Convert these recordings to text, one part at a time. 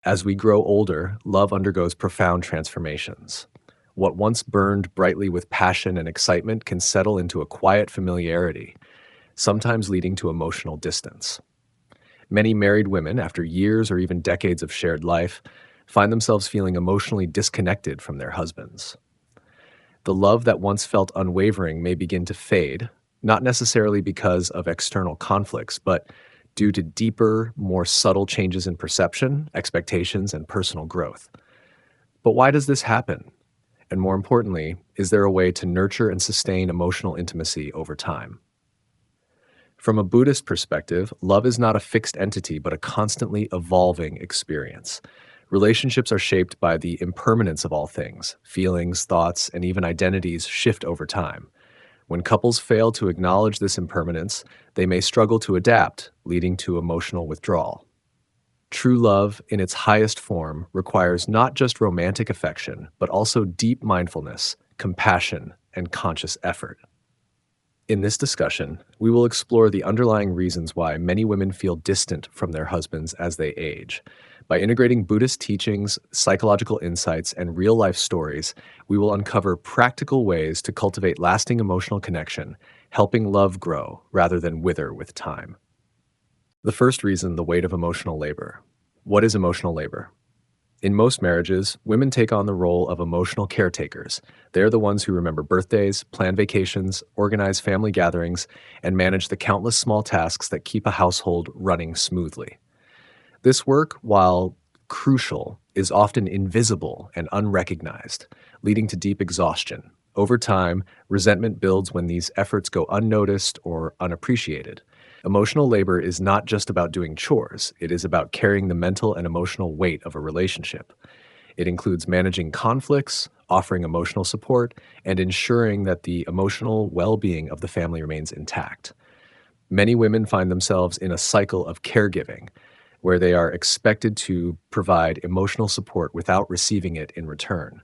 As we grow older, love undergoes profound transformations. What once burned brightly with passion and excitement can settle into a quiet familiarity, sometimes leading to emotional distance. Many married women, after years or even decades of shared life, find themselves feeling emotionally disconnected from their husbands. The love that once felt unwavering may begin to fade, not necessarily because of external conflicts, but due to deeper, more subtle changes in perception, expectations, and personal growth. But why does this happen? And more importantly, is there a way to nurture and sustain emotional intimacy over time? From a Buddhist perspective, love is not a fixed entity, but a constantly evolving experience. Relationships are shaped by the impermanence of all things. Feelings, thoughts, and even identities shift over time. When couples fail to acknowledge this impermanence, they may struggle to adapt, leading to emotional withdrawal. True love, in its highest form, requires not just romantic affection, but also deep mindfulness, compassion, and conscious effort. In this discussion, we will explore the underlying reasons why many women feel distant from their husbands as they age. By integrating Buddhist teachings, psychological insights, and real-life stories, we will uncover practical ways to cultivate lasting emotional connection, helping love grow rather than wither with time. The first reason, the weight of emotional labor. What is emotional labor? In most marriages, women take on the role of emotional caretakers. They're the ones who remember birthdays, plan vacations, organize family gatherings, and manage the countless small tasks that keep a household running smoothly. This work, while crucial, is often invisible and unrecognized, leading to deep exhaustion. Over time, resentment builds when these efforts go unnoticed or unappreciated. Emotional labor is not just about doing chores, it is about carrying the mental and emotional weight of a relationship. It includes managing conflicts, offering emotional support, and ensuring that the emotional well-being of the family remains intact. Many women find themselves in a cycle of caregiving, where they are expected to provide emotional support without receiving it in return.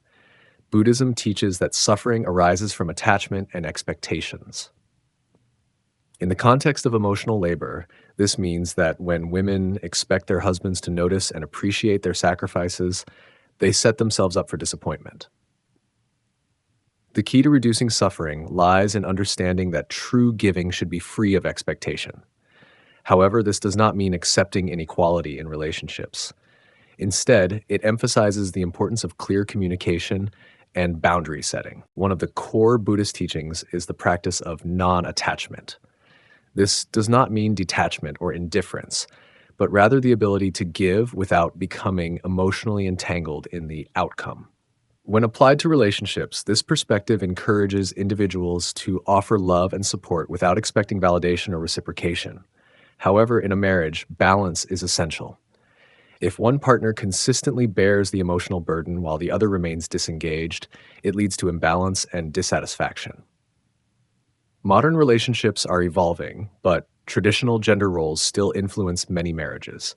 Buddhism teaches that suffering arises from attachment and expectations. In the context of emotional labor, this means that when women expect their husbands to notice and appreciate their sacrifices, they set themselves up for disappointment. The key to reducing suffering lies in understanding that true giving should be free of expectation. However, this does not mean accepting inequality in relationships. Instead, it emphasizes the importance of clear communication and boundary setting. One of the core Buddhist teachings is the practice of non-attachment. This does not mean detachment or indifference, but rather the ability to give without becoming emotionally entangled in the outcome. When applied to relationships, this perspective encourages individuals to offer love and support without expecting validation or reciprocation. However, in a marriage, balance is essential. If one partner consistently bears the emotional burden while the other remains disengaged, it leads to imbalance and dissatisfaction. Modern relationships are evolving, but traditional gender roles still influence many marriages.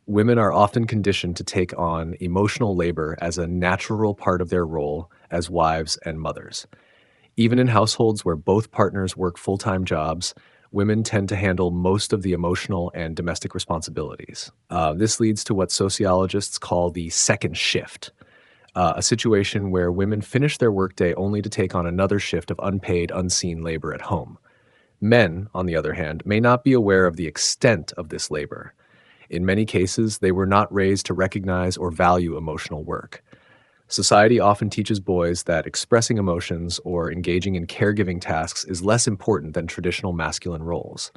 Women are often conditioned to take on emotional labor as a natural part of their role as wives and mothers. Even in households where both partners work full-time jobs, women tend to handle most of the emotional and domestic responsibilities. This leads to what sociologists call the second shift, a situation where women finish their workday only to take on another shift of unpaid, unseen labor at home. Men, on the other hand, may not be aware of the extent of this labor. In many cases, they were not raised to recognize or value emotional work. Society often teaches boys that expressing emotions or engaging in caregiving tasks is less important than traditional masculine roles.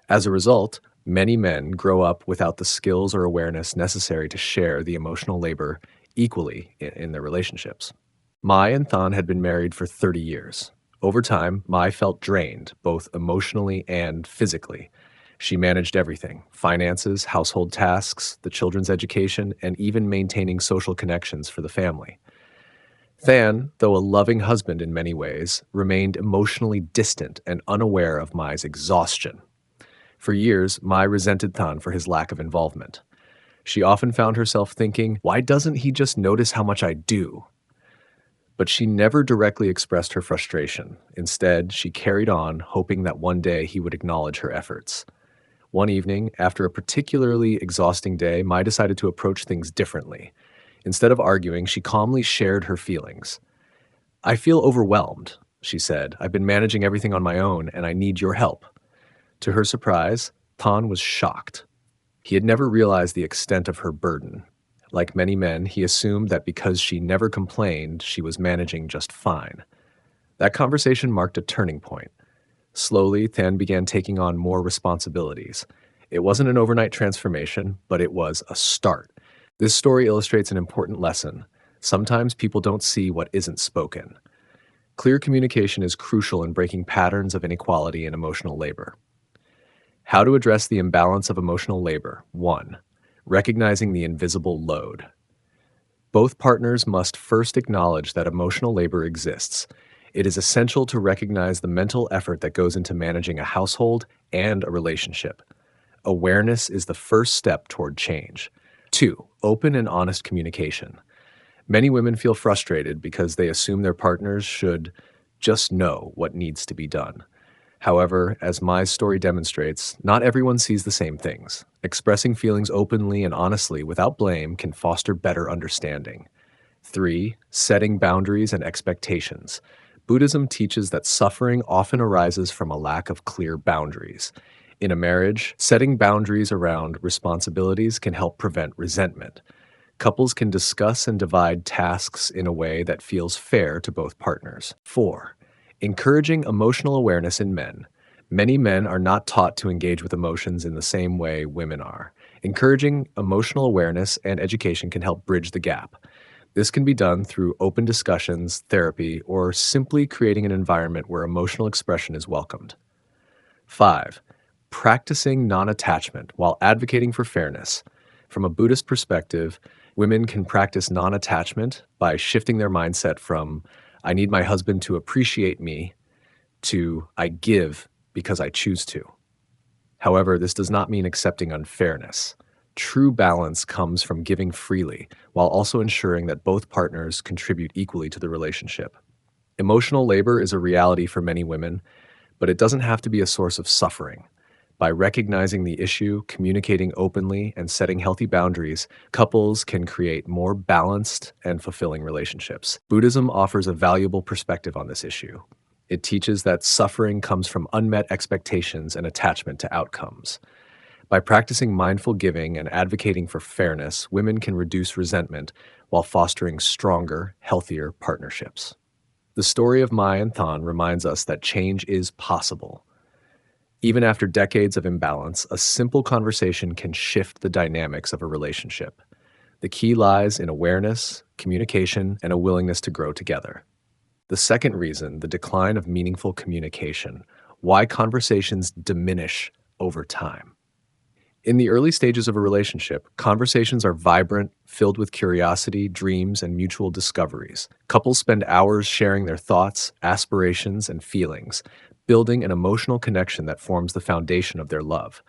As a result, many men grow up without the skills or awareness necessary to share the emotional labor equally in their relationships. Mai and Than had been married for 30 years. Over time, Mai felt drained, both emotionally and physically. She managed everything: finances, household tasks, the children's education, and even maintaining social connections for the family. Than, though a loving husband in many ways, remained emotionally distant and unaware of Mai's exhaustion. For years, Mai resented Than for his lack of involvement. She often found herself thinking, "Why doesn't he just notice how much I do?" But she never directly expressed her frustration. Instead, she carried on, hoping that one day he would acknowledge her efforts. One evening, after a particularly exhausting day, Mai decided to approach things differently. Instead of arguing, she calmly shared her feelings. I feel overwhelmed, she said. I've been managing everything on my own, and I need your help. To her surprise, Tan was shocked. He had never realized the extent of her burden. Like many men, he assumed that because she never complained, she was managing just fine. That conversation marked a turning point. Slowly, Than began taking on more responsibilities. It wasn't an overnight transformation, but it was a start. This story illustrates an important lesson. Sometimes people don't see what isn't spoken. Clear communication is crucial in breaking patterns of inequality and emotional labor. How to address the imbalance of emotional labor. 1. Recognizing the invisible load. Both partners must first acknowledge that emotional labor exists. It is essential to recognize the mental effort that goes into managing a household and a relationship. Awareness is the first step toward change. 2. Open and honest communication. Many women feel frustrated because they assume their partners should just know what needs to be done. However, as my story demonstrates, not everyone sees the same things. Expressing feelings openly and honestly without blame can foster better understanding. 3. Setting boundaries and expectations. Buddhism teaches that suffering often arises from a lack of clear boundaries. In a marriage, setting boundaries around responsibilities can help prevent resentment. Couples can discuss and divide tasks in a way that feels fair to both partners. 4. Encouraging emotional awareness in men. Many men are not taught to engage with emotions in the same way women are. Encouraging emotional awareness and education can help bridge the gap. This can be done through open discussions, therapy, or simply creating an environment where emotional expression is welcomed. 5. Practicing non-attachment while advocating for fairness. From a Buddhist perspective, women can practice non-attachment by shifting their mindset from, I need my husband to appreciate me, to, I give because I choose to. However, this does not mean accepting unfairness. True balance comes from giving freely, while also ensuring that both partners contribute equally to the relationship. Emotional labor is a reality for many women, but it doesn't have to be a source of suffering. By recognizing the issue, communicating openly, and setting healthy boundaries, couples can create more balanced and fulfilling relationships. Buddhism offers a valuable perspective on this issue. It teaches that suffering comes from unmet expectations and attachment to outcomes. By practicing mindful giving and advocating for fairness, women can reduce resentment while fostering stronger, healthier partnerships. The story of Mai and Than reminds us that change is possible. Even after decades of imbalance, a simple conversation can shift the dynamics of a relationship. The key lies in awareness, communication, and a willingness to grow together. The second reason, the decline of meaningful communication, why conversations diminish over time. In the early stages of a relationship, conversations are vibrant, filled with curiosity, dreams, and mutual discoveries. Couples spend hours sharing their thoughts, aspirations, and feelings, building an emotional connection that forms the foundation of their love.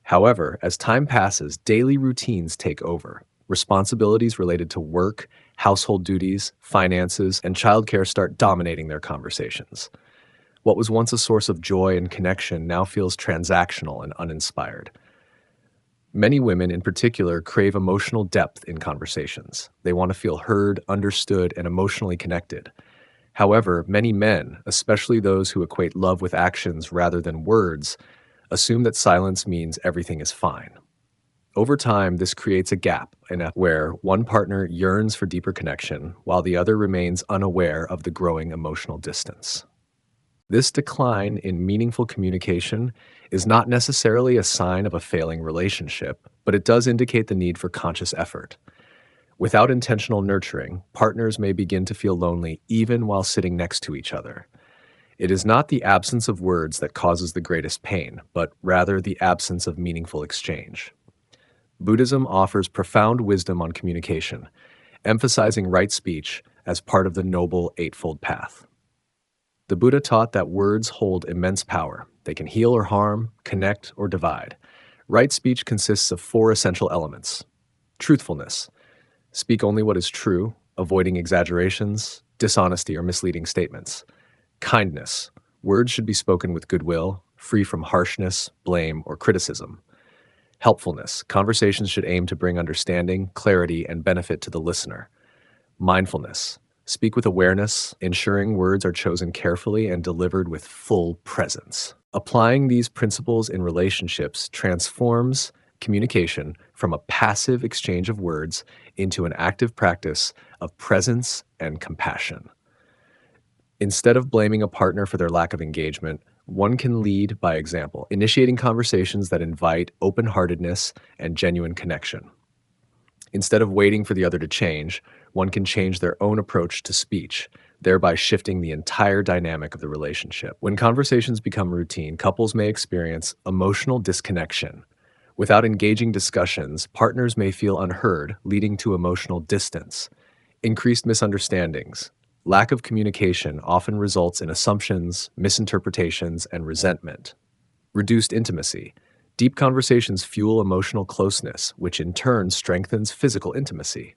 However, as time passes, daily routines take over. Responsibilities related to work, household duties, finances, and childcare start dominating their conversations. What was once a source of joy and connection now feels transactional and uninspired. Many women, in particular, crave emotional depth in conversations. They want to feel heard, understood, and emotionally connected. However, many men, especially those who equate love with actions rather than words, assume that silence means everything is fine. Over time, this creates a gap where one partner yearns for deeper connection while the other remains unaware of the growing emotional distance. This decline in meaningful communication is not necessarily a sign of a failing relationship, but it does indicate the need for conscious effort. Without intentional nurturing, partners may begin to feel lonely even while sitting next to each other. It is not the absence of words that causes the greatest pain, but rather the absence of meaningful exchange. Buddhism offers profound wisdom on communication, emphasizing right speech as part of the Noble Eightfold Path. The Buddha taught that words hold immense power. They can heal or harm, connect or divide. Right speech consists of 4 essential elements. Truthfulness. Speak only what is true, avoiding exaggerations, dishonesty, or misleading statements. Kindness. Words should be spoken with goodwill, free from harshness, blame, or criticism. Helpfulness. Conversations should aim to bring understanding, clarity, and benefit to the listener. Mindfulness. Speak with awareness, ensuring words are chosen carefully and delivered with full presence. Applying these principles in relationships transforms communication from a passive exchange of words into an active practice of presence and compassion. Instead of blaming a partner for their lack of engagement, one can lead by example, initiating conversations that invite open-heartedness and genuine connection. Instead of waiting for the other to change, one can change their own approach to speech, thereby shifting the entire dynamic of the relationship. When conversations become routine, couples may experience emotional disconnection. Without engaging discussions, partners may feel unheard, leading to emotional distance. Increased misunderstandings. Lack of communication often results in assumptions, misinterpretations, and resentment. Reduced intimacy. Deep conversations fuel emotional closeness, which in turn strengthens physical intimacy.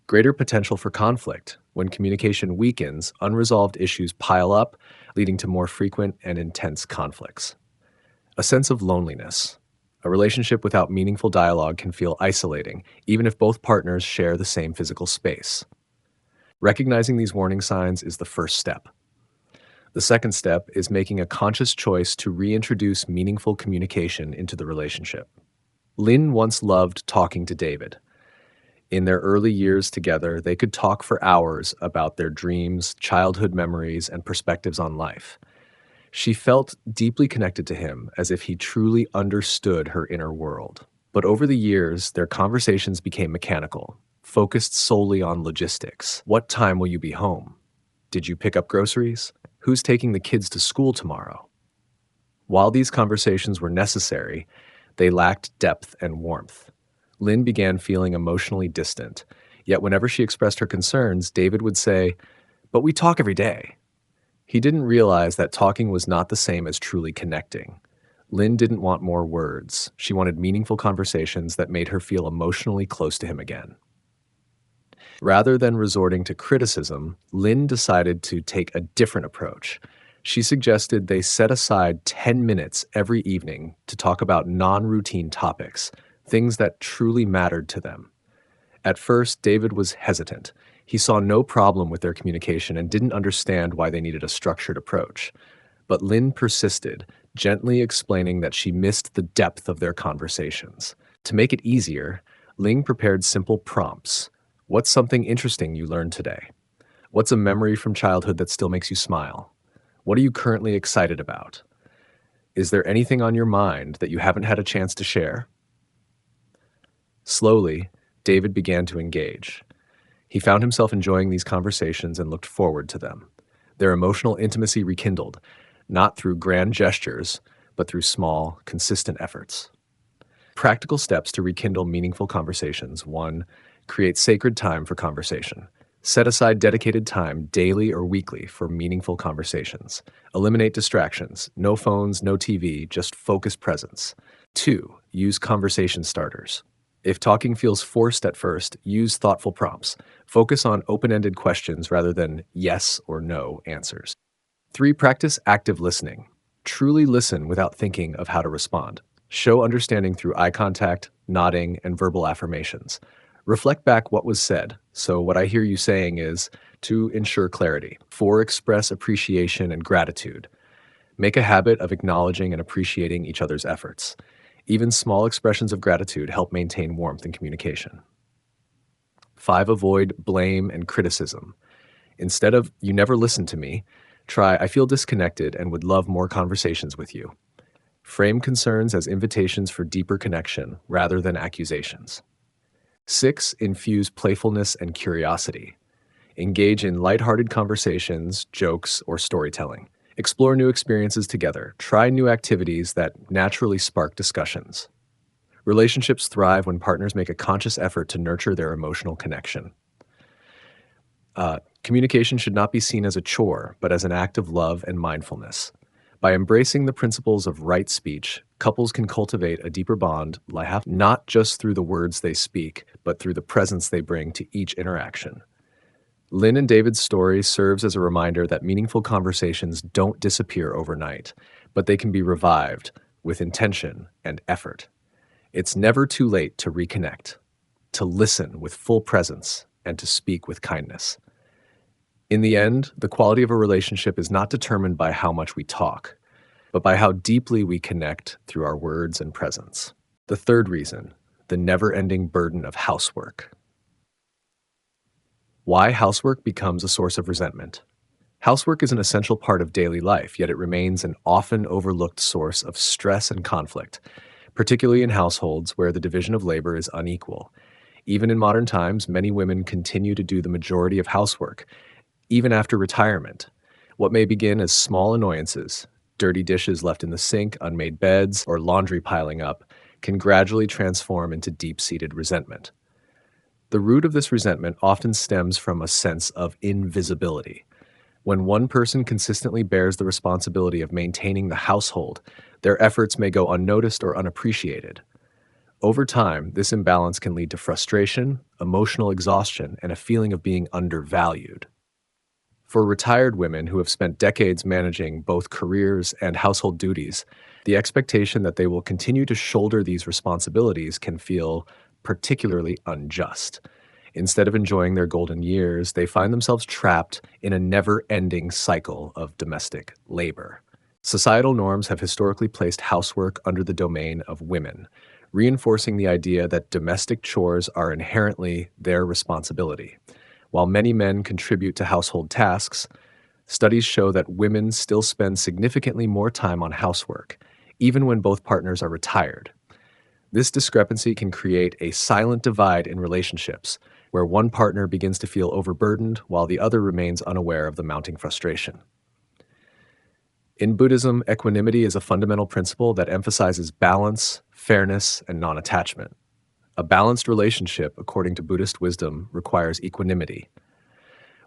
Greater potential for conflict. When communication weakens, unresolved issues pile up, leading to more frequent and intense conflicts. A sense of loneliness. A relationship without meaningful dialogue can feel isolating, even if both partners share the same physical space. Recognizing these warning signs is the first step. The second step is making a conscious choice to reintroduce meaningful communication into the relationship. Lynn once loved talking to David. In their early years together, they could talk for hours about their dreams, childhood memories, and perspectives on life. She felt deeply connected to him, as if he truly understood her inner world. But over the years, their conversations became mechanical, focused solely on logistics. What time will you be home? Did you pick up groceries? Who's taking the kids to school tomorrow? While these conversations were necessary, they lacked depth and warmth. Lynn began feeling emotionally distant, yet whenever she expressed her concerns, David would say, "But we talk every day." He didn't realize that talking was not the same as truly connecting. Lynn didn't want more words. She wanted meaningful conversations that made her feel emotionally close to him again. Rather than resorting to criticism, Lynn decided to take a different approach. She suggested they set aside 10 minutes every evening to talk about non-routine topics, things that truly mattered to them. At first, David was hesitant. He saw no problem with their communication and didn't understand why they needed a structured approach. But Lynn persisted, gently explaining that she missed the depth of their conversations. To make it easier, Lynn prepared simple prompts. What's something interesting you learned today? What's a memory from childhood that still makes you smile? What are you currently excited about? Is there anything on your mind that you haven't had a chance to share? Slowly, David began to engage. He found himself enjoying these conversations and looked forward to them. Their emotional intimacy rekindled, not through grand gestures, but through small, consistent efforts. Practical steps to rekindle meaningful conversations. 1. Create sacred time for conversation. Set aside dedicated time daily or weekly for meaningful conversations. Eliminate distractions. No phones, no TV, just focused presence. 2. Use conversation starters. If talking feels forced at first, use thoughtful prompts. Focus on open-ended questions rather than yes or no answers. 3. Practice active listening. Truly listen without thinking of how to respond. Show understanding through eye contact, nodding, and verbal affirmations. Reflect back what was said. So what I hear you saying is, to ensure clarity. 4. Express appreciation and gratitude. Make a habit of acknowledging and appreciating each other's efforts. Even small expressions of gratitude help maintain warmth in communication. 5. Avoid blame and criticism. Instead of, "You never listen to me," try, "I feel disconnected and would love more conversations with you." Frame concerns as invitations for deeper connection rather than accusations. 6. Infuse playfulness and curiosity. Engage in lighthearted conversations, jokes, or storytelling. Explore new experiences together. Try new activities that naturally spark discussions. Relationships thrive when partners make a conscious effort to nurture their emotional connection. Communication should not be seen as a chore, but as an act of love and mindfulness. By embracing the principles of right speech, couples can cultivate a deeper bond, not just through the words they speak, but through the presence they bring to each interaction. Lynn and David's story serves as a reminder that meaningful conversations don't disappear overnight, but they can be revived with intention and effort. It's never too late to reconnect, to listen with full presence, and to speak with kindness. In the end, the quality of a relationship is not determined by how much we talk, but by how deeply we connect through our words and presence. The third reason, the never-ending burden of housework. Why housework becomes a source of resentment. Housework is an essential part of daily life, yet it remains an often overlooked source of stress and conflict, particularly in households where the division of labor is unequal. Even in modern times, many women continue to do the majority of housework, even after retirement. What may begin as small annoyances, dirty dishes left in the sink, unmade beds, or laundry piling up, can gradually transform into deep-seated resentment. The root of this resentment often stems from a sense of invisibility. When one person consistently bears the responsibility of maintaining the household, their efforts may go unnoticed or unappreciated. Over time, this imbalance can lead to frustration, emotional exhaustion, and a feeling of being undervalued. For retired women who have spent decades managing both careers and household duties, the expectation that they will continue to shoulder these responsibilities can feel particularly unjust. Instead of enjoying their golden years, they find themselves trapped in a never-ending cycle of domestic labor. Societal norms have historically placed housework under the domain of women, reinforcing the idea that domestic chores are inherently their responsibility. While many men contribute to household tasks, studies show that women still spend significantly more time on housework, even when both partners are retired. This discrepancy can create a silent divide in relationships, where one partner begins to feel overburdened while the other remains unaware of the mounting frustration. In Buddhism, equanimity is a fundamental principle that emphasizes balance, fairness, and non-attachment. A balanced relationship, according to Buddhist wisdom, requires equanimity,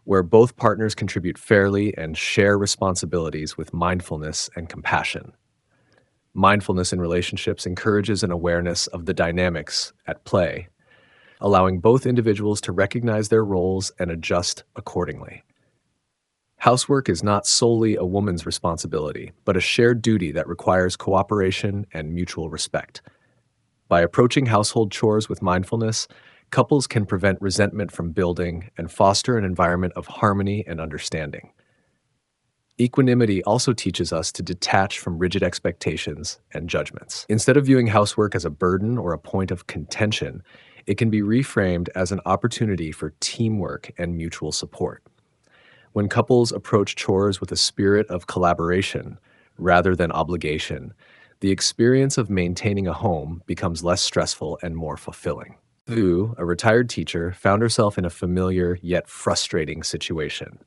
where both partners contribute fairly and share responsibilities with mindfulness and compassion. Mindfulness in relationships encourages an awareness of the dynamics at play, allowing both individuals to recognize their roles and adjust accordingly. Housework is not solely a woman's responsibility, but a shared duty that requires cooperation and mutual respect. By approaching household chores with mindfulness, couples can prevent resentment from building and foster an environment of harmony and understanding. Equanimity also teaches us to detach from rigid expectations and judgments. Instead of viewing housework as a burden or a point of contention, it can be reframed as an opportunity for teamwork and mutual support. When couples approach chores with a spirit of collaboration rather than obligation, the experience of maintaining a home becomes less stressful and more fulfilling. Thu, a retired teacher, found herself in a familiar yet frustrating situation.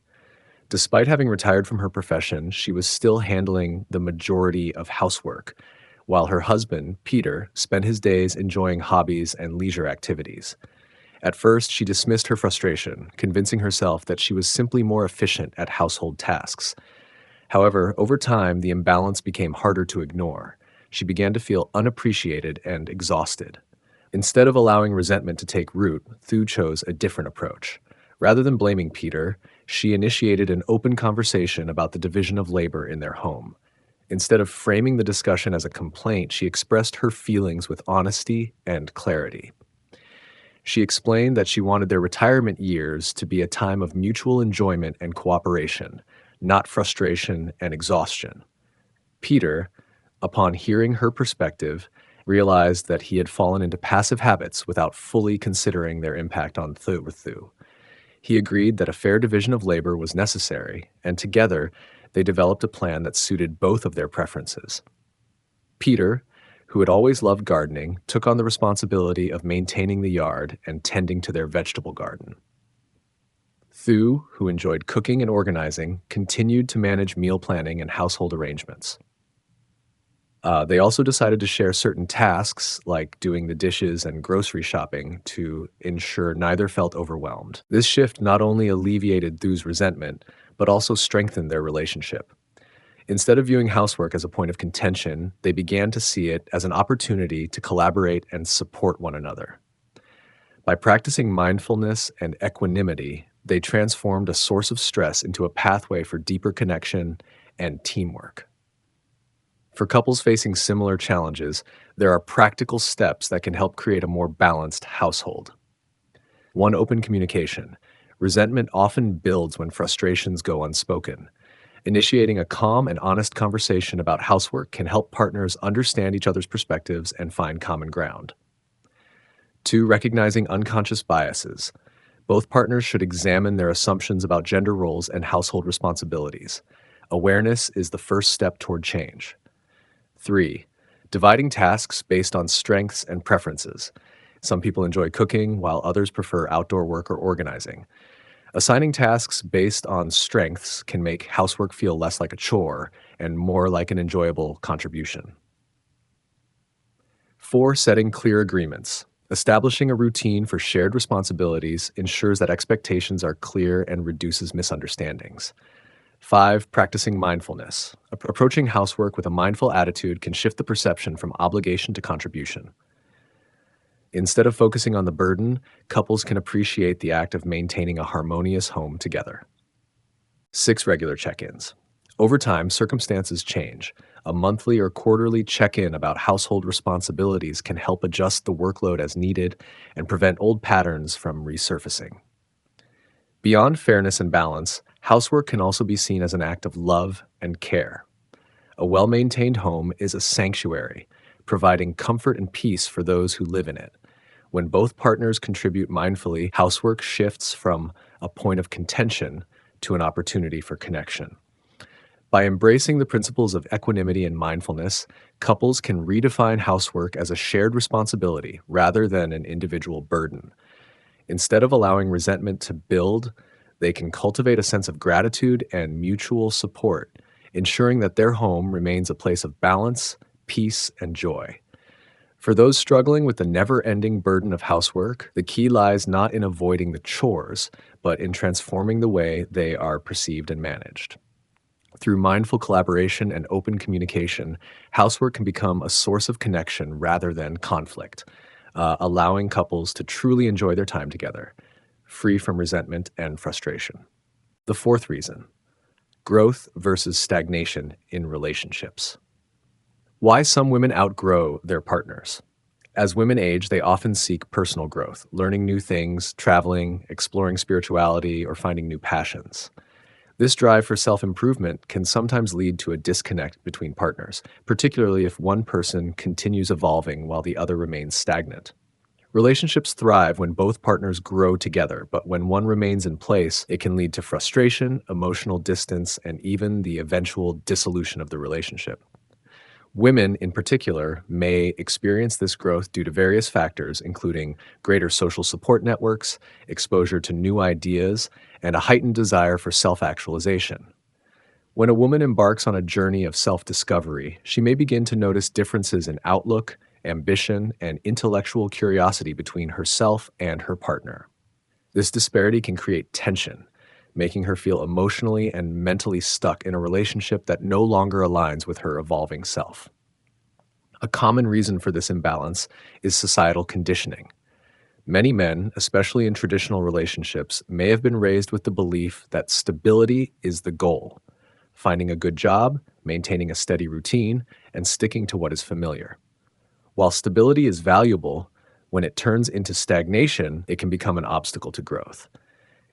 Despite having retired from her profession, she was still handling the majority of housework, while her husband, Peter, spent his days enjoying hobbies and leisure activities. At first, she dismissed her frustration, convincing herself that she was simply more efficient at household tasks. However, over time, the imbalance became harder to ignore. She began to feel unappreciated and exhausted. Instead of allowing resentment to take root, Thu chose a different approach. Rather than blaming Peter, she initiated an open conversation about the division of labor in their home. Instead of framing the discussion as a complaint, she expressed her feelings with honesty and clarity. She explained that she wanted their retirement years to be a time of mutual enjoyment and cooperation, not frustration and exhaustion. Peter, upon hearing her perspective, realized that he had fallen into passive habits without fully considering their impact on Thu. He agreed that a fair division of labor was necessary, and together they developed a plan that suited both of their preferences. Peter, who had always loved gardening, took on the responsibility of maintaining the yard and tending to their vegetable garden. Thu, who enjoyed cooking and organizing, continued to manage meal planning and household arrangements. They also decided to share certain tasks, like doing the dishes and grocery shopping, to ensure neither felt overwhelmed. This shift not only alleviated Thu's resentment, but also strengthened their relationship. Instead of viewing housework as a point of contention, they began to see it as an opportunity to collaborate and support one another. By practicing mindfulness and equanimity, they transformed a source of stress into a pathway for deeper connection and teamwork. For couples facing similar challenges, there are practical steps that can help create a more balanced household. One, open communication. Resentment often builds when frustrations go unspoken. Initiating a calm and honest conversation about housework can help partners understand each other's perspectives and find common ground. Two, recognizing unconscious biases. Both partners should examine their assumptions about gender roles and household responsibilities. Awareness is the first step toward change. Three, dividing tasks based on strengths and preferences. Some people enjoy cooking, while others prefer outdoor work or organizing. Assigning tasks based on strengths can make housework feel less like a chore and more like an enjoyable contribution. Four, setting clear agreements. Establishing a routine for shared responsibilities ensures that expectations are clear and reduces misunderstandings. Five, practicing mindfulness. Approaching housework with a mindful attitude can shift the perception from obligation to contribution. Instead of focusing on the burden, couples can appreciate the act of maintaining a harmonious home together. Six, regular check-ins. Over time, circumstances change. A monthly or quarterly check-in about household responsibilities can help adjust the workload as needed and prevent old patterns from resurfacing. Beyond fairness and balance, housework can also be seen as an act of love and care. A well-maintained home is a sanctuary, providing comfort and peace for those who live in it. When both partners contribute mindfully, housework shifts from a point of contention to an opportunity for connection. By embracing the principles of equanimity and mindfulness, couples can redefine housework as a shared responsibility rather than an individual burden. Instead of allowing resentment to build, they can cultivate a sense of gratitude and mutual support, ensuring that their home remains a place of balance, peace, and joy. For those struggling with the never-ending burden of housework, the key lies not in avoiding the chores, but in transforming the way they are perceived and managed. Through mindful collaboration and open communication, housework can become a source of connection rather than conflict, allowing couples to truly enjoy their time together, free from resentment and frustration. The fourth reason, growth versus stagnation in relationships. Why some women outgrow their partners. As women age, they often seek personal growth, learning new things, traveling, exploring spirituality, or finding new passions. This drive for self-improvement can sometimes lead to a disconnect between partners, particularly if one person continues evolving while the other remains stagnant. Relationships thrive when both partners grow together, but when one remains in place, it can lead to frustration, emotional distance, and even the eventual dissolution of the relationship. Women, in particular, may experience this growth due to various factors, including greater social support networks, exposure to new ideas, and a heightened desire for self-actualization. When a woman embarks on a journey of self-discovery, she may begin to notice differences in outlook, ambition, and intellectual curiosity between herself and her partner. This disparity can create tension, making her feel emotionally and mentally stuck in a relationship that no longer aligns with her evolving self. A common reason for this imbalance is societal conditioning. Many men, especially in traditional relationships, may have been raised with the belief that stability is the goal, finding a good job, maintaining a steady routine, and sticking to what is familiar. While stability is valuable, when it turns into stagnation, it can become an obstacle to growth.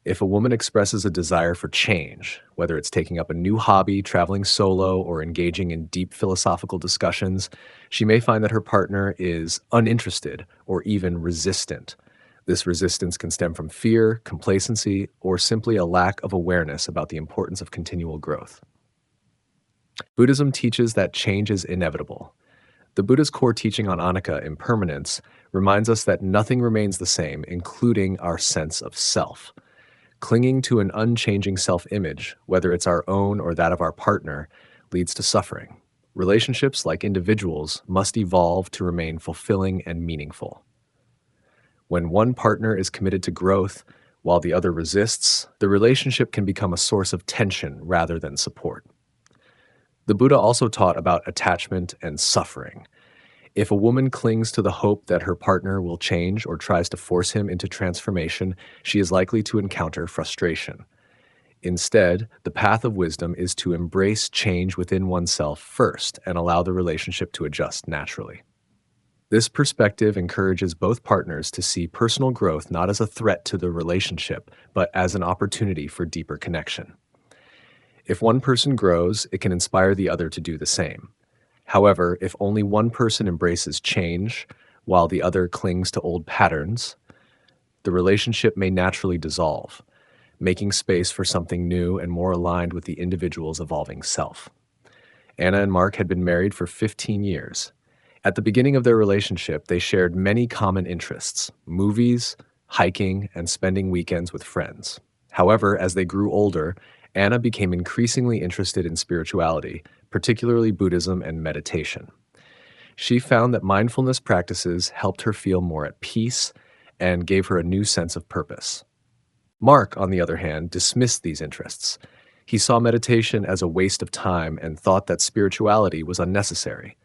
If a woman expresses a desire for change, whether it's taking up a new hobby, traveling solo, or engaging in deep philosophical discussions, she may find that her partner is uninterested or even resistant. This resistance can stem from fear, complacency, or simply a lack of awareness about the importance of continual growth. Buddhism teaches that change is inevitable. The Buddha's core teaching on anicca, impermanence, reminds us that nothing remains the same, including our sense of self. Clinging to an unchanging self-image, whether it's our own or that of our partner, leads to suffering. Relationships, like individuals, must evolve to remain fulfilling and meaningful. When one partner is committed to growth while the other resists, the relationship can become a source of tension rather than support. The Buddha also taught about attachment and suffering. If a woman clings to the hope that her partner will change or tries to force him into transformation, she is likely to encounter frustration. Instead, the path of wisdom is to embrace change within oneself first and allow the relationship to adjust naturally. This perspective encourages both partners to see personal growth not as a threat to the relationship, but as an opportunity for deeper connection. If one person grows, it can inspire the other to do the same. However, if only one person embraces change while the other clings to old patterns, the relationship may naturally dissolve, making space for something new and more aligned with the individual's evolving self. Anna and Mark had been married for 15 years. At the beginning of their relationship, they shared many common interests: movies, hiking, and spending weekends with friends. However, as they grew older, Anna became increasingly interested in spirituality, particularly Buddhism and meditation. She found that mindfulness practices helped her feel more at peace and gave her a new sense of purpose. Mark, on the other hand, dismissed these interests. He saw meditation as a waste of time and thought that spirituality was unnecessary.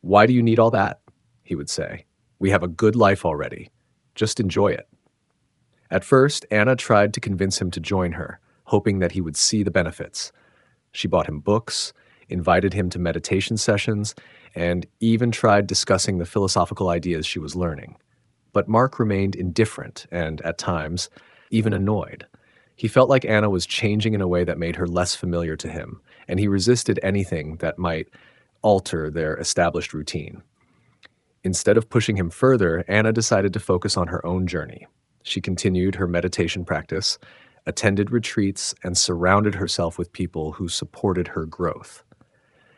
"Why do you need all that?" he would say. "We have a good life already. Just enjoy it." At first, Anna tried to convince him to join her, hoping that he would see the benefits. She bought him books, invited him to meditation sessions, and even tried discussing the philosophical ideas she was learning. But Mark remained indifferent and, at times, even annoyed. He felt like Anna was changing in a way that made her less familiar to him, and he resisted anything that might alter their established routine. Instead of pushing him further, Anna decided to focus on her own journey. She continued her meditation practice, attended retreats, and surrounded herself with people who supported her growth.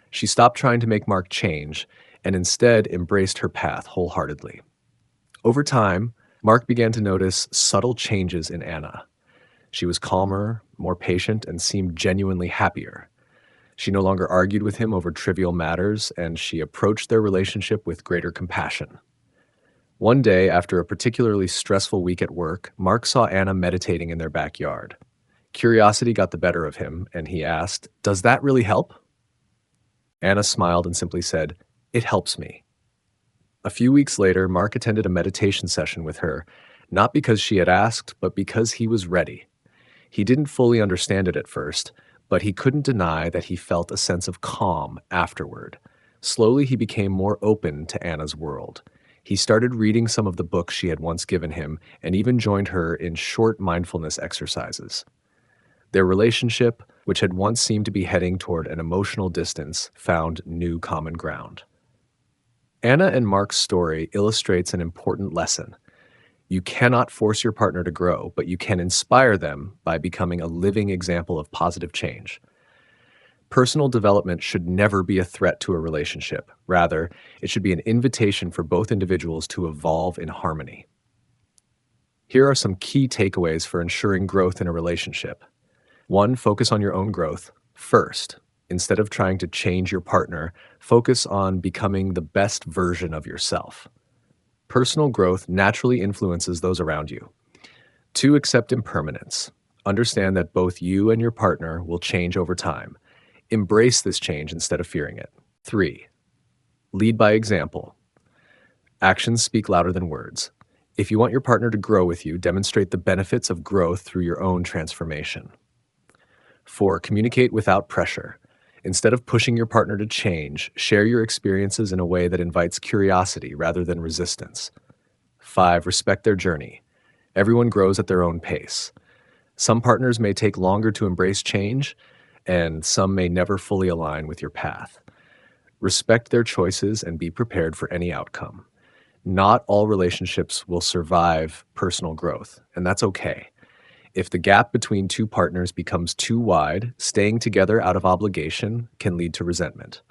She stopped trying to make Mark change and instead embraced her path wholeheartedly. Over time, Mark began to notice subtle changes in Anna. She was calmer, more patient, and seemed genuinely happier. She no longer argued with him over trivial matters, and she approached their relationship with greater compassion. One day, after a particularly stressful week at work, Mark saw Anna meditating in their backyard. Curiosity got the better of him, and he asked, "Does that really help?" Anna smiled and simply said, "It helps me." A few weeks later, Mark attended a meditation session with her, not because she had asked, but because he was ready. He didn't fully understand it at first, but he couldn't deny that he felt a sense of calm afterward. Slowly, he became more open to Anna's world. He started reading some of the books she had once given him and even joined her in short mindfulness exercises. Their relationship, which had once seemed to be heading toward an emotional distance, found new common ground. Anna and Mark's story illustrates an important lesson. You cannot force your partner to grow, but you can inspire them by becoming a living example of positive change. Personal development should never be a threat to a relationship. Rather, it should be an invitation for both individuals to evolve in harmony. Here are some key takeaways for ensuring growth in a relationship. 1. Focus on your own growth first. Instead of trying to change your partner, focus on becoming the best version of yourself. Personal growth naturally influences those around you. 2. Accept impermanence. Understand that both you and your partner will change over time. Embrace this change instead of fearing it. 3. Lead by example. Actions speak louder than words. If you want your partner to grow with you, demonstrate the benefits of growth through your own transformation. 4. Communicate without pressure. Instead of pushing your partner to change, share your experiences in a way that invites curiosity rather than resistance. 5. Respect their journey. Everyone grows at their own pace. Some partners may take longer to embrace change, and some may never fully align with your path. Respect their choices and be prepared for any outcome. Not all relationships will survive personal growth, and that's okay. If the gap between two partners becomes too wide, staying together out of obligation can lead to resentment.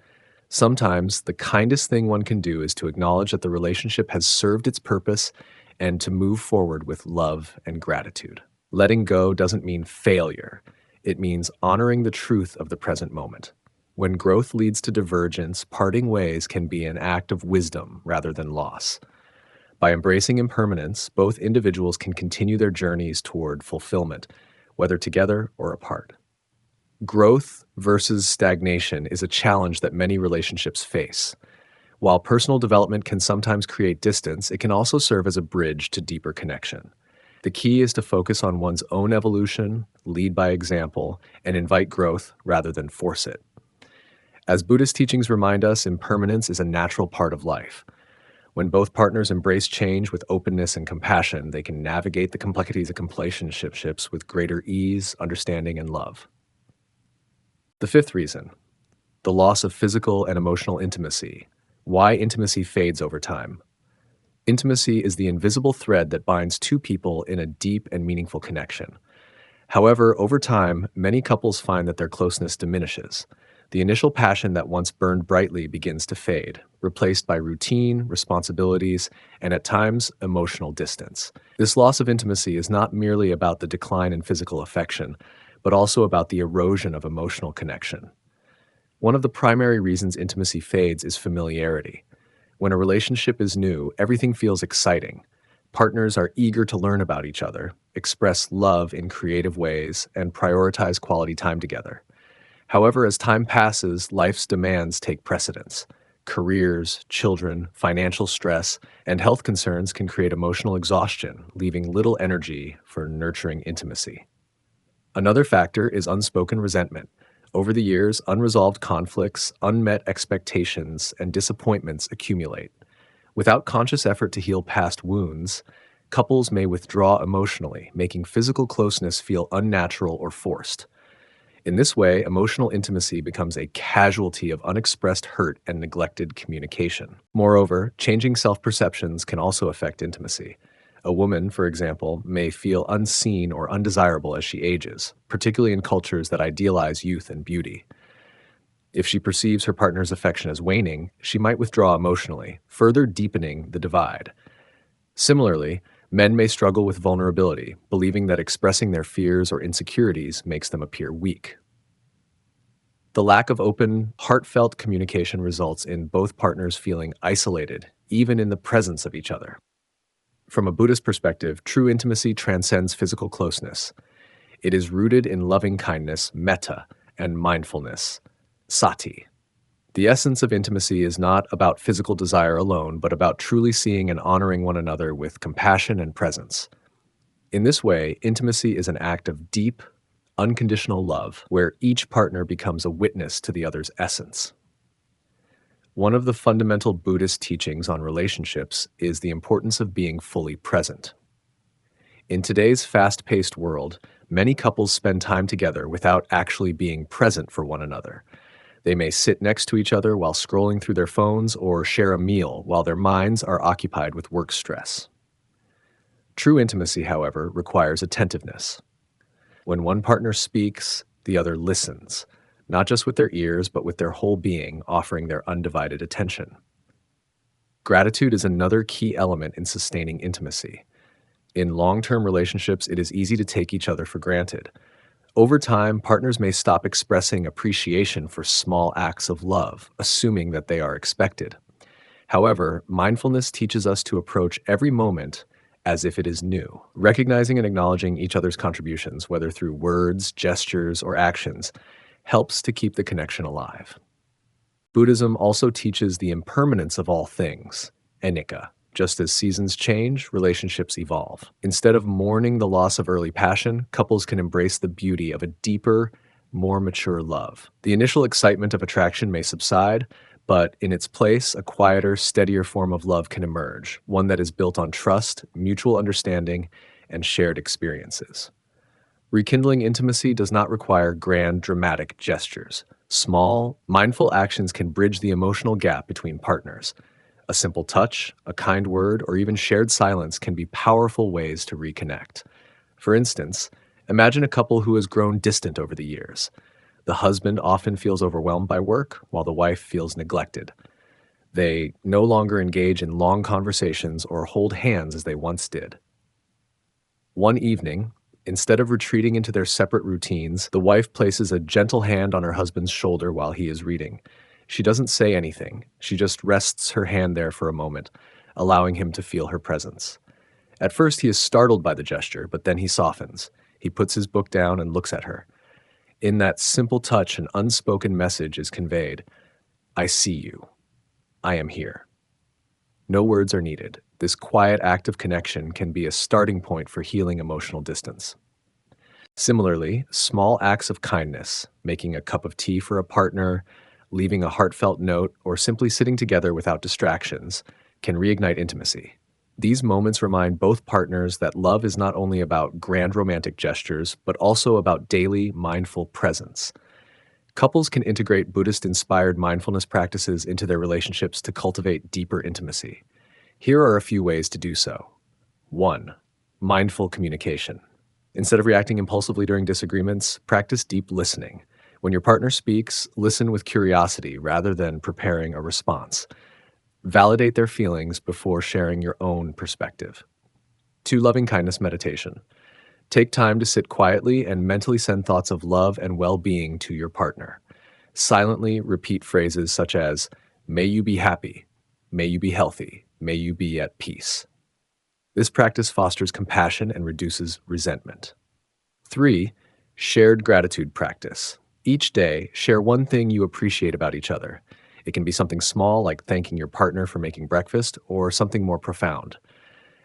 Sometimes the kindest thing one can do is to acknowledge that the relationship has served its purpose and to move forward with love and gratitude. Letting go doesn't mean failure. It means honoring the truth of the present moment. When growth leads to divergence, parting ways can be an act of wisdom rather than loss. By embracing impermanence, both individuals can continue their journeys toward fulfillment, whether together or apart. Growth versus stagnation is a challenge that many relationships face. While personal development can sometimes create distance, it can also serve as a bridge to deeper connection. The key is to focus on one's own evolution, lead by example, and invite growth rather than force it. As Buddhist teachings remind us, impermanence is a natural part of life. When both partners embrace change with openness and compassion, they can navigate the complexities of relationships with greater ease, understanding, and love. The fifth reason, the loss of physical and emotional intimacy. Why intimacy fades over time. Intimacy is the invisible thread that binds two people in a deep and meaningful connection. However, over time, many couples find that their closeness diminishes. The initial passion that once burned brightly begins to fade, replaced by routine, responsibilities, and at times, emotional distance. This loss of intimacy is not merely about the decline in physical affection, but also about the erosion of emotional connection. One of the primary reasons intimacy fades is familiarity. When a relationship is new, everything feels exciting. Partners are eager to learn about each other, express love in creative ways, and prioritize quality time together. However, as time passes, life's demands take precedence. Careers, children, financial stress, and health concerns can create emotional exhaustion, leaving little energy for nurturing intimacy. Another factor is unspoken resentment. Over the years, unresolved conflicts, unmet expectations, and disappointments accumulate. Without conscious effort to heal past wounds, couples may withdraw emotionally, making physical closeness feel unnatural or forced. In this way, emotional intimacy becomes a casualty of unexpressed hurt and neglected communication. Moreover, changing self-perceptions can also affect intimacy. A woman, for example, may feel unseen or undesirable as she ages, particularly in cultures that idealize youth and beauty. If she perceives her partner's affection as waning, she might withdraw emotionally, further deepening the divide. Similarly, men may struggle with vulnerability, believing that expressing their fears or insecurities makes them appear weak. The lack of open, heartfelt communication results in both partners feeling isolated, even in the presence of each other. From a Buddhist perspective, true intimacy transcends physical closeness. It is rooted in loving kindness, metta, and mindfulness, sati. The essence of intimacy is not about physical desire alone, but about truly seeing and honoring one another with compassion and presence. In this way, intimacy is an act of deep, unconditional love, where each partner becomes a witness to the other's essence. One of the fundamental Buddhist teachings on relationships is the importance of being fully present. In today's fast-paced world, many couples spend time together without actually being present for one another. They may sit next to each other while scrolling through their phones or share a meal while their minds are occupied with work stress. True intimacy, however, requires attentiveness. When one partner speaks, the other listens, not just with their ears, but with their whole being, offering their undivided attention. Gratitude is another key element in sustaining intimacy. In long-term relationships, it is easy to take each other for granted. Over time, partners may stop expressing appreciation for small acts of love, assuming that they are expected. However, mindfulness teaches us to approach every moment as if it is new, recognizing and acknowledging each other's contributions, whether through words, gestures, or actions, helps to keep the connection alive. Buddhism also teaches the impermanence of all things, anicca. Just as seasons change, relationships evolve. Instead of mourning the loss of early passion, couples can embrace the beauty of a deeper, more mature love. The initial excitement of attraction may subside, but in its place, a quieter, steadier form of love can emerge, one that is built on trust, mutual understanding, and shared experiences. Rekindling intimacy does not require grand, dramatic gestures. Small, mindful actions can bridge the emotional gap between partners. A simple touch, a kind word, or even shared silence can be powerful ways to reconnect. For instance, imagine a couple who has grown distant over the years. The husband often feels overwhelmed by work, while the wife feels neglected. They no longer engage in long conversations or hold hands as they once did. One evening, instead of retreating into their separate routines, the wife places a gentle hand on her husband's shoulder while he is reading. She doesn't say anything. She just rests her hand there for a moment, allowing him to feel her presence. At first, he is startled by the gesture, but then he softens. He puts his book down and looks at her. In that simple touch, an unspoken message is conveyed. I see you. I am here. No words are needed. This quiet act of connection can be a starting point for healing emotional distance. Similarly, small acts of kindness, making a cup of tea for a partner, leaving a heartfelt note, or simply sitting together without distractions, can reignite intimacy. These moments remind both partners that love is not only about grand romantic gestures, but also about daily, mindful presence. Couples can integrate Buddhist inspired mindfulness practices into their relationships to cultivate deeper intimacy. Here are a few ways to do so. 1. Mindful communication. Instead of reacting impulsively during disagreements, practice deep listening. When your partner speaks, listen with curiosity rather than preparing a response. Validate their feelings before sharing your own perspective. 2. Loving kindness meditation. Take time to sit quietly and mentally send thoughts of love and well being to your partner. Silently repeat phrases such as, "May you be happy," "May you be healthy," "May you be at peace." This practice fosters compassion and reduces resentment. 3. Shared gratitude practice. Each day, share one thing you appreciate about each other. It can be something small like thanking your partner for making breakfast, or something more profound.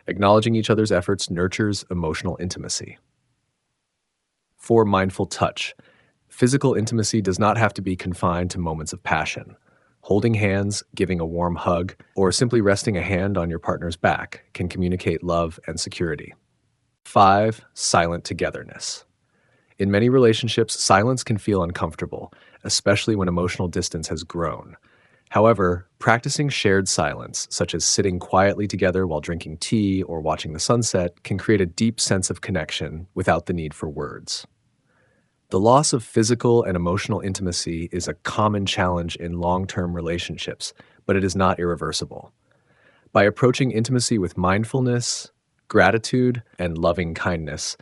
Acknowledging each other's efforts nurtures emotional intimacy. 4. Mindful touch. Physical intimacy does not have to be confined to moments of passion. Holding hands, giving a warm hug, or simply resting a hand on your partner's back can communicate love and security. 5. Silent togetherness. In many relationships, silence can feel uncomfortable, especially when emotional distance has grown. However, practicing shared silence, such as sitting quietly together while drinking tea or watching the sunset, can create a deep sense of connection without the need for words. The loss of physical and emotional intimacy is a common challenge in long-term relationships, but it is not irreversible. By approaching intimacy with mindfulness, gratitude, and loving kindness,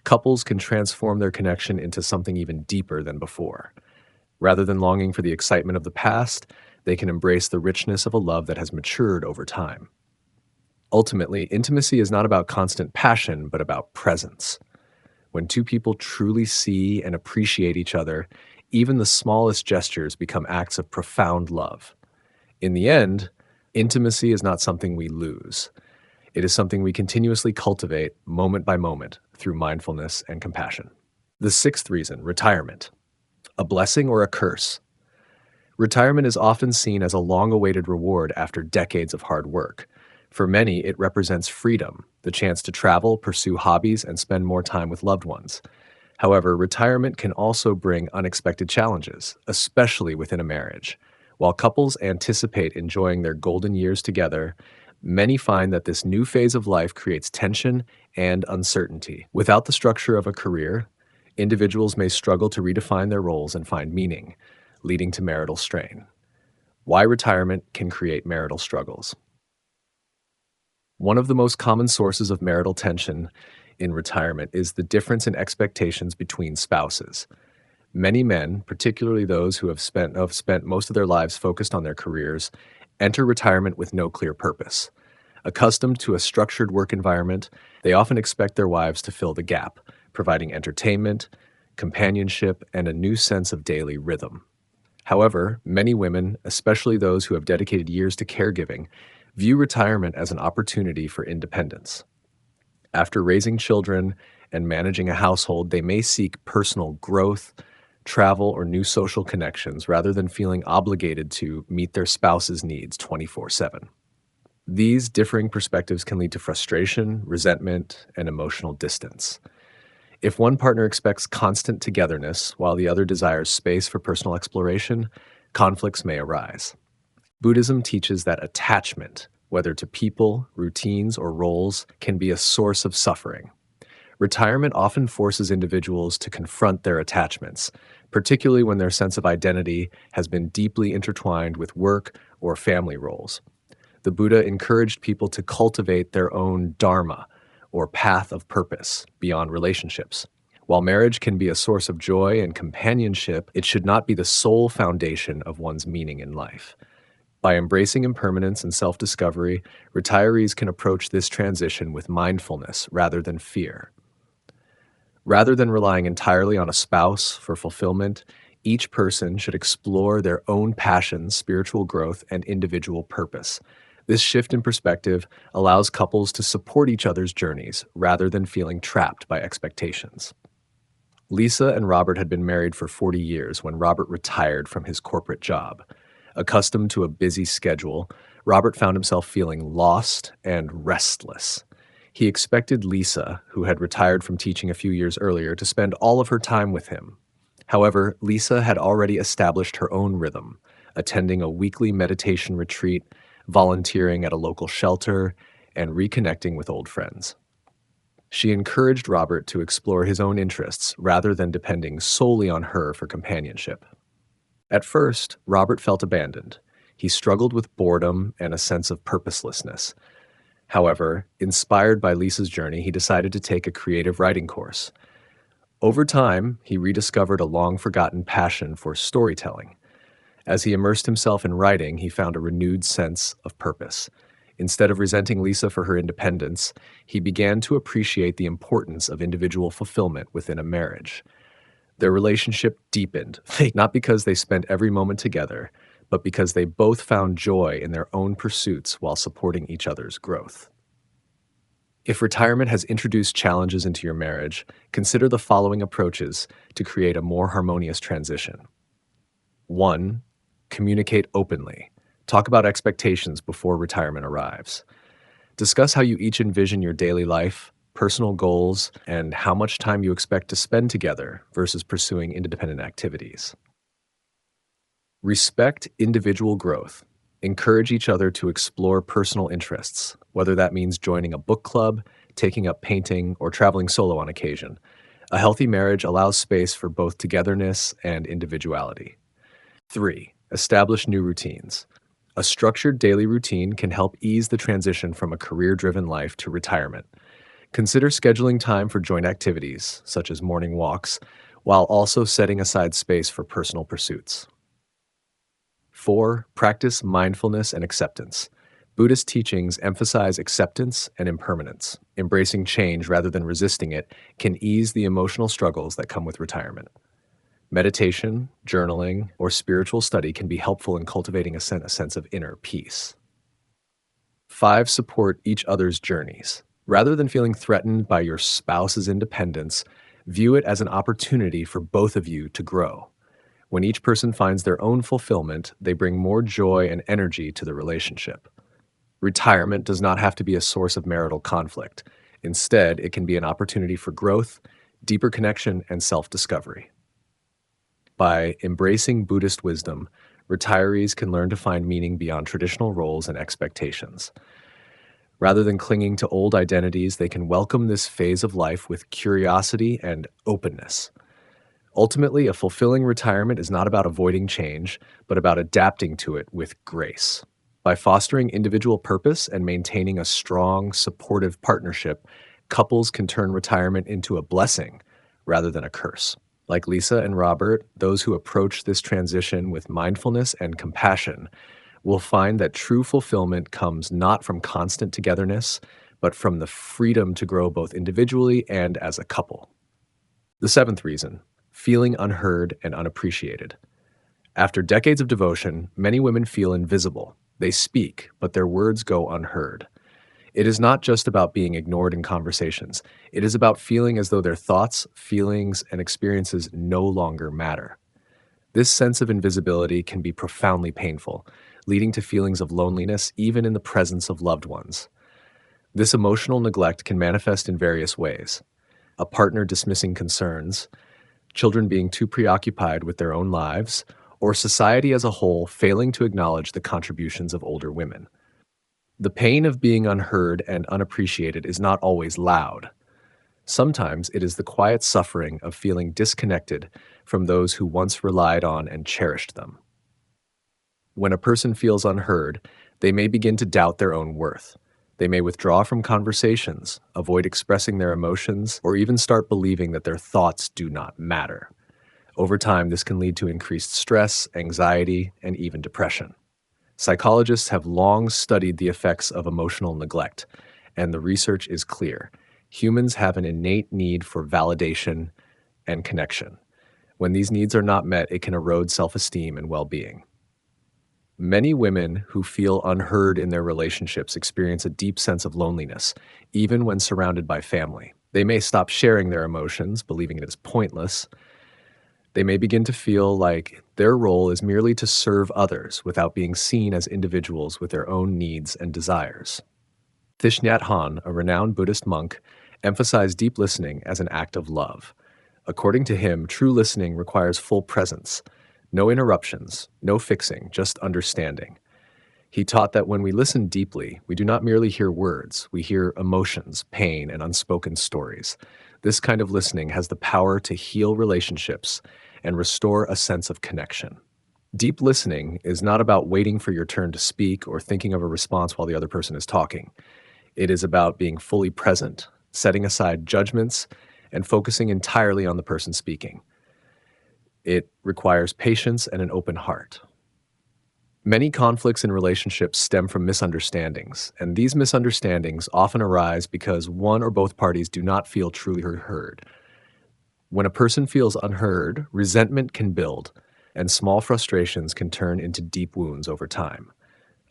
couples can transform their connection into something even deeper than before. Rather than longing for the excitement of the past, they can embrace the richness of a love that has matured over time. Ultimately, intimacy is not about constant passion, but about presence. When two people truly see and appreciate each other, even the smallest gestures become acts of profound love. In the end, intimacy is not something we lose. It is something we continuously cultivate moment by moment through mindfulness and compassion. The sixth reason, retirement. A blessing or a curse? Retirement is often seen as a long-awaited reward after decades of hard work. For many, it represents freedom, the chance to travel, pursue hobbies, and spend more time with loved ones. However, retirement can also bring unexpected challenges, especially within a marriage. While couples anticipate enjoying their golden years together, many find that this new phase of life creates tension and uncertainty. Without the structure of a career, individuals may struggle to redefine their roles and find meaning, leading to marital strain. Why retirement can create marital struggles. One of the most common sources of marital tension in retirement is the difference in expectations between spouses. Many men, particularly those who have spent most of their lives focused on their careers, enter retirement with no clear purpose. Accustomed to a structured work environment, they often expect their wives to fill the gap, providing entertainment, companionship, and a new sense of daily rhythm. However, many women, especially those who have dedicated years to caregiving, view retirement as an opportunity for independence. After raising children and managing a household, they may seek personal growth, travel, or new social connections rather than feeling obligated to meet their spouse's needs 24/7. These differing perspectives can lead to frustration, resentment, and emotional distance. If one partner expects constant togetherness while the other desires space for personal exploration, conflicts may arise. Buddhism teaches that attachment, whether to people, routines, or roles, can be a source of suffering. Retirement often forces individuals to confront their attachments, particularly when their sense of identity has been deeply intertwined with work or family roles. The Buddha encouraged people to cultivate their own dharma, or path of purpose, beyond relationships. While marriage can be a source of joy and companionship, it should not be the sole foundation of one's meaning in life. By embracing impermanence and self-discovery, retirees can approach this transition with mindfulness rather than fear. Rather than relying entirely on a spouse for fulfillment, each person should explore their own passions, spiritual growth, and individual purpose. This shift in perspective allows couples to support each other's journeys rather than feeling trapped by expectations. Lisa and Robert had been married for 40 years when Robert retired from his corporate job. Accustomed to a busy schedule, Robert found himself feeling lost and restless. He expected Lisa, who had retired from teaching a few years earlier, to spend all of her time with him. However, Lisa had already established her own rhythm, attending a weekly meditation retreat, volunteering at a local shelter, and reconnecting with old friends. She encouraged Robert to explore his own interests rather than depending solely on her for companionship. At first, Robert felt abandoned. He struggled with boredom and a sense of purposelessness. However, inspired by Lisa's journey, he decided to take a creative writing course. Over time, he rediscovered a long-forgotten passion for storytelling. As he immersed himself in writing, he found a renewed sense of purpose. Instead of resenting Lisa for her independence, he began to appreciate the importance of individual fulfillment within a marriage. Their relationship deepened, not because they spent every moment together, but because they both found joy in their own pursuits while supporting each other's growth. If retirement has introduced challenges into your marriage, consider the following approaches to create a more harmonious transition. 1. Communicate openly. Talk about expectations before retirement arrives. Discuss how you each envision your daily life, personal goals, and how much time you expect to spend together versus pursuing independent activities. Respect individual growth. Encourage each other to explore personal interests, whether that means joining a book club, taking up painting, or traveling solo on occasion. A healthy marriage allows space for both togetherness and individuality. 3. Establish new routines. A structured daily routine can help ease the transition from a career-driven life to retirement. Consider scheduling time for joint activities, such as morning walks, while also setting aside space for personal pursuits. 4. Practice mindfulness and acceptance. Buddhist teachings emphasize acceptance and impermanence. Embracing change rather than resisting it can ease the emotional struggles that come with retirement. Meditation, journaling, or spiritual study can be helpful in cultivating a sense of inner peace. 5. Support each other's journeys. Rather than feeling threatened by your spouse's independence, view it as an opportunity for both of you to grow. When each person finds their own fulfillment, they bring more joy and energy to the relationship. Retirement does not have to be a source of marital conflict. Instead, it can be an opportunity for growth, deeper connection, and self-discovery. By embracing Buddhist wisdom, retirees can learn to find meaning beyond traditional roles and expectations. Rather than clinging to old identities, they can welcome this phase of life with curiosity and openness. Ultimately, a fulfilling retirement is not about avoiding change, but about adapting to it with grace. By fostering individual purpose and maintaining a strong, supportive partnership, couples can turn retirement into a blessing rather than a curse. Like Lisa and Robert, those who approach this transition with mindfulness and compassion will find that true fulfillment comes not from constant togetherness, but from the freedom to grow both individually and as a couple. The 7th reason, feeling unheard and unappreciated. After decades of devotion, many women feel invisible. They speak, but their words go unheard. It is not just about being ignored in conversations. It is about feeling as though their thoughts, feelings, and experiences no longer matter. This sense of invisibility can be profoundly painful, leading to feelings of loneliness even in the presence of loved ones. This emotional neglect can manifest in various ways. A partner dismissing concerns, children being too preoccupied with their own lives, or society as a whole failing to acknowledge the contributions of older women. The pain of being unheard and unappreciated is not always loud. Sometimes it is the quiet suffering of feeling disconnected from those who once relied on and cherished them. When a person feels unheard, they may begin to doubt their own worth. They may withdraw from conversations, avoid expressing their emotions, or even start believing that their thoughts do not matter. Over time, this can lead to increased stress, anxiety, and even depression. Psychologists have long studied the effects of emotional neglect, and the research is clear. Humans have an innate need for validation and connection. When these needs are not met, it can erode self-esteem and well-being. Many women who feel unheard in their relationships experience a deep sense of loneliness, even when surrounded by family. They may stop sharing their emotions, believing it is pointless. They may begin to feel like their role is merely to serve others without being seen as individuals with their own needs and desires. Thich Nhat Hanh, a renowned Buddhist monk, emphasized deep listening as an act of love. According to him, true listening requires full presence, no interruptions, no fixing, just understanding. He taught that when we listen deeply, we do not merely hear words, we hear emotions, pain, and unspoken stories. This kind of listening has the power to heal relationships and restore a sense of connection. Deep listening is not about waiting for your turn to speak or thinking of a response while the other person is talking. It is about being fully present, setting aside judgments, and focusing entirely on the person speaking. It requires patience and an open heart. Many conflicts in relationships stem from misunderstandings, and these misunderstandings often arise because one or both parties do not feel truly heard. When a person feels unheard, resentment can build, and small frustrations can turn into deep wounds over time.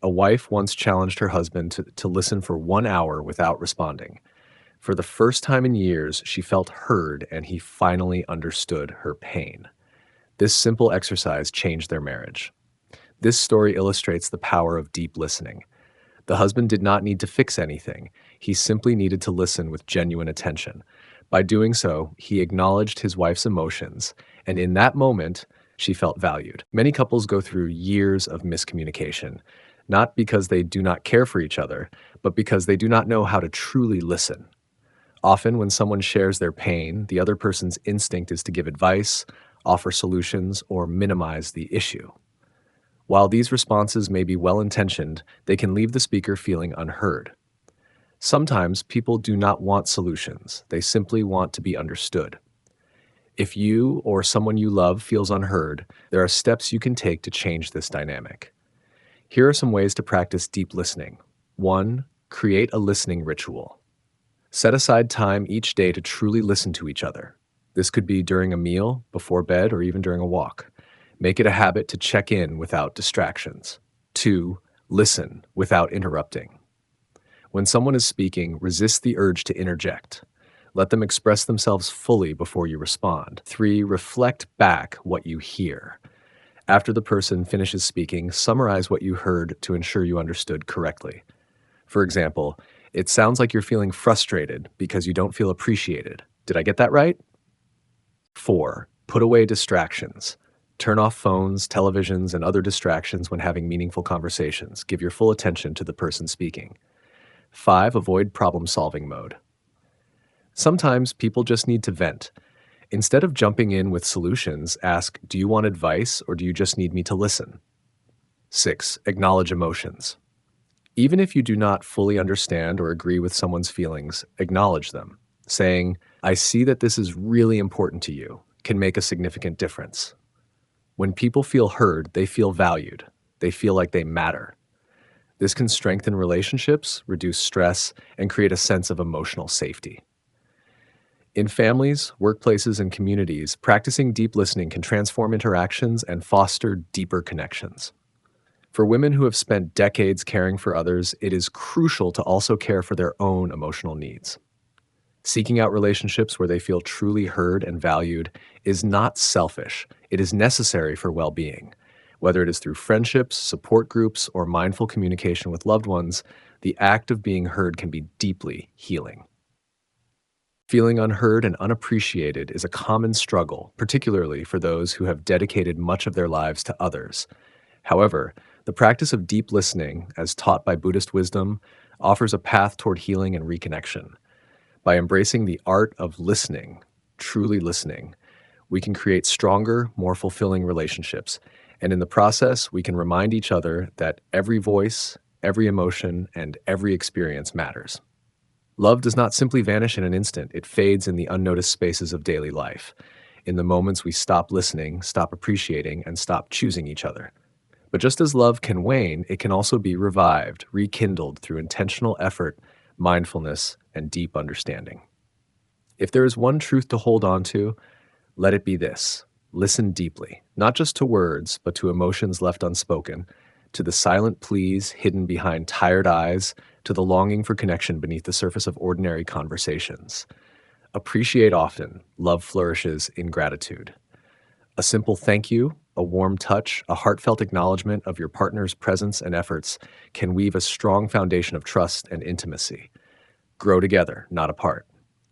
A wife once challenged her husband to listen for 1 hour without responding. For the first time in years, she felt heard, and he finally understood her pain. This simple exercise changed their marriage. This story illustrates the power of deep listening. The husband did not need to fix anything. He simply needed to listen with genuine attention. By doing so, he acknowledged his wife's emotions, and in that moment, she felt valued. Many couples go through years of miscommunication, not because they do not care for each other, but because they do not know how to truly listen. Often, when someone shares their pain, the other person's instinct is to give advice, offer solutions, or minimize the issue. While these responses may be well-intentioned, they can leave the speaker feeling unheard. Sometimes people do not want solutions. They simply want to be understood. If you or someone you love feels unheard, there are steps you can take to change this dynamic. Here are some ways to practice deep listening. 1. Create a listening ritual. Set aside time each day to truly listen to each other. This could be during a meal, before bed, or even during a walk. Make it a habit to check in without distractions. 2. Listen without interrupting. When someone is speaking, resist the urge to interject. Let them express themselves fully before you respond. 3. Reflect back what you hear. After the person finishes speaking, summarize what you heard to ensure you understood correctly. For example, it sounds like you're feeling frustrated because you don't feel appreciated. Did I get that right? 4. Put away distractions. Turn off phones, televisions, and other distractions when having meaningful conversations. Give your full attention to the person speaking. 5. Avoid problem-solving mode. Sometimes people just need to vent. Instead of jumping in with solutions, ask, do you want advice or do you just need me to listen? 6. Acknowledge emotions. Even if you do not fully understand or agree with someone's feelings, acknowledge them. Saying, I see that this is really important to you, can make a significant difference. When people feel heard, they feel valued. They feel like they matter. This can strengthen relationships, reduce stress, and create a sense of emotional safety. In families, workplaces, and communities, practicing deep listening can transform interactions and foster deeper connections. For women who have spent decades caring for others, it is crucial to also care for their own emotional needs. Seeking out relationships where they feel truly heard and valued is not selfish. It is necessary for well-being. Whether it is through friendships, support groups, or mindful communication with loved ones, the act of being heard can be deeply healing. Feeling unheard and unappreciated is a common struggle, particularly for those who have dedicated much of their lives to others. However, the practice of deep listening, as taught by Buddhist wisdom, offers a path toward healing and reconnection. By embracing the art of listening, truly listening, we can create stronger, more fulfilling relationships. And in the process, we can remind each other that every voice, every emotion, and every experience matters. Love does not simply vanish in an instant. It fades in the unnoticed spaces of daily life, in the moments we stop listening, stop appreciating, and stop choosing each other. But just as love can wane, it can also be revived, rekindled through intentional effort, mindfulness, and deep understanding. If there is one truth to hold on to, let it be this: listen deeply, not just to words, but to emotions left unspoken, to the silent pleas hidden behind tired eyes, to the longing for connection beneath the surface of ordinary conversations. Appreciate often, love flourishes in gratitude. A simple thank you, a warm touch, a heartfelt acknowledgement of your partner's presence and efforts can weave a strong foundation of trust and intimacy. Grow together, not apart.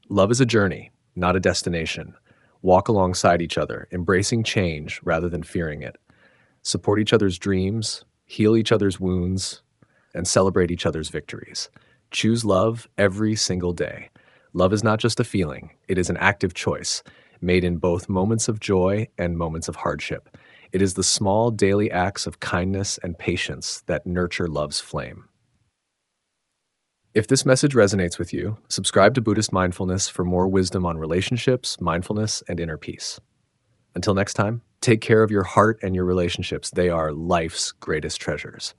Love is a journey, not a destination. Walk alongside each other, embracing change rather than fearing it. Support each other's dreams, heal each other's wounds, and celebrate each other's victories. Choose love every single day. Love is not just a feeling, it is an active choice, made in both moments of joy and moments of hardship. It is the small daily acts of kindness and patience that nurture love's flame. If this message resonates with you, subscribe to Buddhist Mindfulness for more wisdom on relationships, mindfulness, and inner peace. Until next time, take care of your heart and your relationships. They are life's greatest treasures.